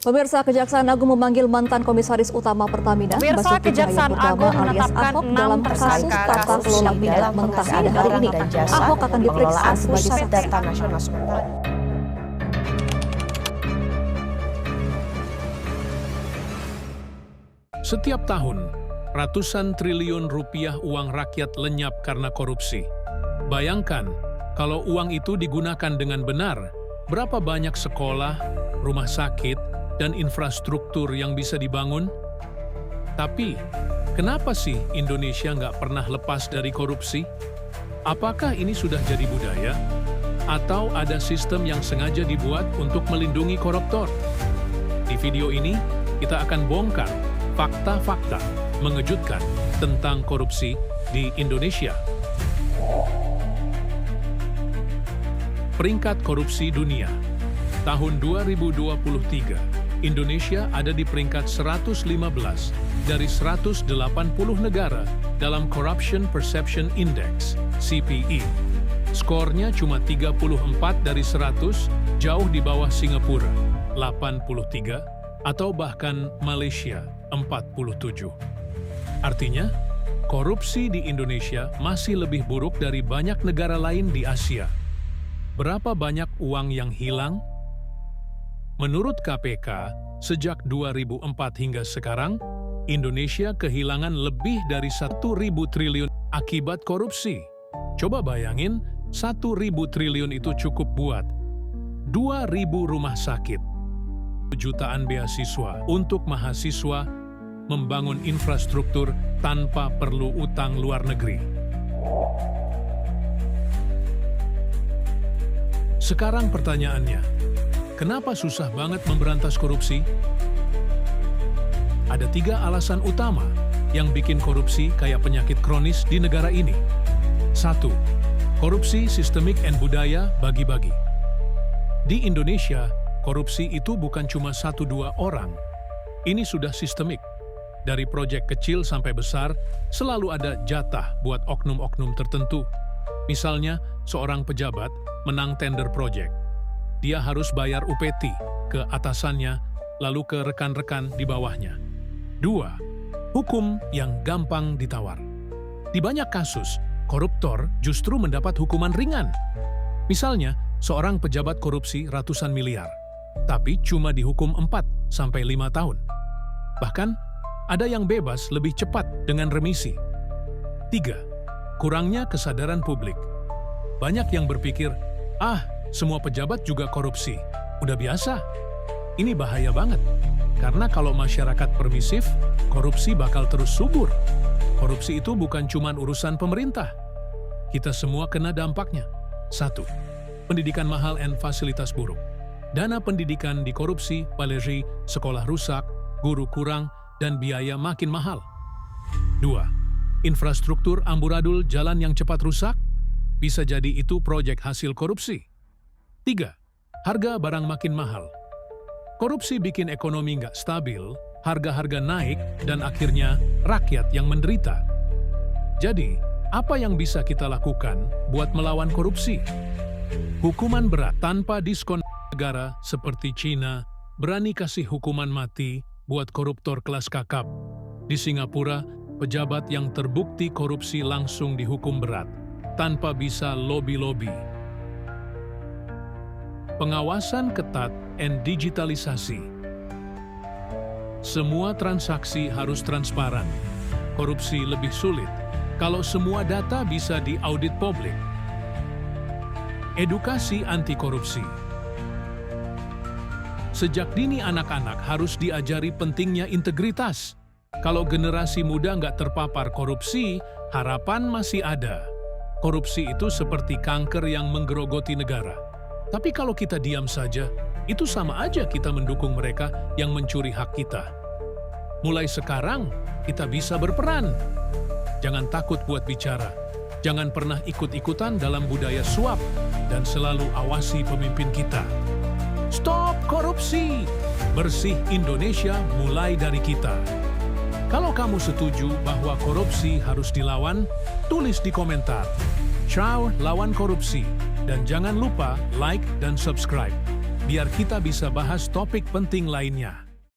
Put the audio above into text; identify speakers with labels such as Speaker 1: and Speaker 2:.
Speaker 1: Pemirsa, Kejaksaan Agung memanggil mantan Komisaris Utama Pertamina,
Speaker 2: Pemirsa,
Speaker 1: Basuki
Speaker 2: Kejaksaan
Speaker 1: Cahayapurnama
Speaker 2: Agung
Speaker 1: alias
Speaker 2: menetapkan
Speaker 1: Ahok
Speaker 2: 6
Speaker 1: dalam kasus tata kelola minyak mentah pada hari ini. Ahok akan diperiksa sebagai saksi.
Speaker 3: Data Nasional sementara.
Speaker 4: Setiap tahun, ratusan triliun rupiah uang rakyat lenyap karena korupsi. Bayangkan, kalau uang itu digunakan dengan benar, berapa banyak sekolah, rumah sakit, dan infrastruktur yang bisa dibangun? Tapi, kenapa sih Indonesia nggak pernah lepas dari korupsi? Apakah ini sudah jadi budaya? Atau ada sistem yang sengaja dibuat untuk melindungi koruptor? Di video ini, kita akan bongkar fakta-fakta mengejutkan tentang korupsi di Indonesia. Peringkat korupsi dunia. Tahun 2023, Indonesia ada di peringkat 115 dari 180 negara dalam Corruption Perception Index, CPI. Skornya cuma 34 dari 100, jauh di bawah Singapura, 83, atau bahkan Malaysia, 47. Artinya, korupsi di Indonesia masih lebih buruk dari banyak negara lain di Asia. Berapa banyak uang yang hilang? Menurut KPK, sejak 2004 hingga sekarang, Indonesia kehilangan lebih dari 1.000 triliun akibat korupsi. Coba bayangin, 1.000 triliun itu cukup buat 2.000 rumah sakit, jutaan beasiswa untuk mahasiswa, membangun infrastruktur tanpa perlu utang luar negeri. Sekarang pertanyaannya, kenapa susah banget memberantas korupsi? Ada 3 alasan utama yang bikin korupsi kayak penyakit kronis di negara ini. 1. Korupsi sistemik dan budaya bagi-bagi. Di Indonesia, korupsi itu bukan cuma 1-2 orang. Ini sudah sistemik. Dari proyek kecil sampai besar, selalu ada jatah buat oknum-oknum tertentu. Misalnya, seorang pejabat menang tender proyek. Dia harus bayar UPT ke atasannya, lalu ke rekan-rekan di bawahnya. 2. Hukum yang gampang ditawar. Di banyak kasus, koruptor justru mendapat hukuman ringan. Misalnya, seorang pejabat korupsi ratusan miliar, tapi cuma dihukum 4-5 tahun. Bahkan, ada yang bebas lebih cepat dengan remisi. 3. Kurangnya kesadaran publik. Banyak yang berpikir, semua pejabat juga korupsi. Udah biasa. Ini bahaya banget. Karena kalau masyarakat permisif, korupsi bakal terus subur. Korupsi itu bukan cuma urusan pemerintah. Kita semua kena dampaknya. 1. Pendidikan mahal dan fasilitas buruk. Dana pendidikan dikorupsi, paleri, sekolah rusak, guru kurang, dan biaya makin mahal. 2. Infrastruktur amburadul, jalan yang cepat rusak, bisa jadi itu proyek hasil korupsi. 3. Harga barang makin mahal. Korupsi bikin ekonomi nggak stabil, harga-harga naik, dan akhirnya rakyat yang menderita. Jadi, apa yang bisa kita lakukan buat melawan korupsi? Hukuman berat tanpa diskon. Negara seperti Cina berani kasih hukuman mati buat koruptor kelas kakap. Di Singapura, pejabat yang terbukti korupsi langsung dihukum berat, tanpa bisa lobby-lobby. Pengawasan ketat dan digitalisasi. Semua transaksi harus transparan. Korupsi lebih sulit kalau semua data bisa diaudit publik. Edukasi anti korupsi. Sejak dini anak-anak harus diajari pentingnya integritas. Kalau generasi muda nggak terpapar korupsi, harapan masih ada. Korupsi itu seperti kanker yang menggerogoti negara. Tapi kalau kita diam saja, itu sama aja kita mendukung mereka yang mencuri hak kita. Mulai sekarang, kita bisa berperan. Jangan takut buat bicara. Jangan pernah ikut-ikutan dalam budaya suap, dan selalu awasi pemimpin kita. Stop korupsi! Bersih Indonesia mulai dari kita. Kalau kamu setuju bahwa korupsi harus dilawan, tulis di komentar. Ciao lawan korupsi. Dan jangan lupa like dan subscribe. biar kita bisa bahas topik penting lainnya.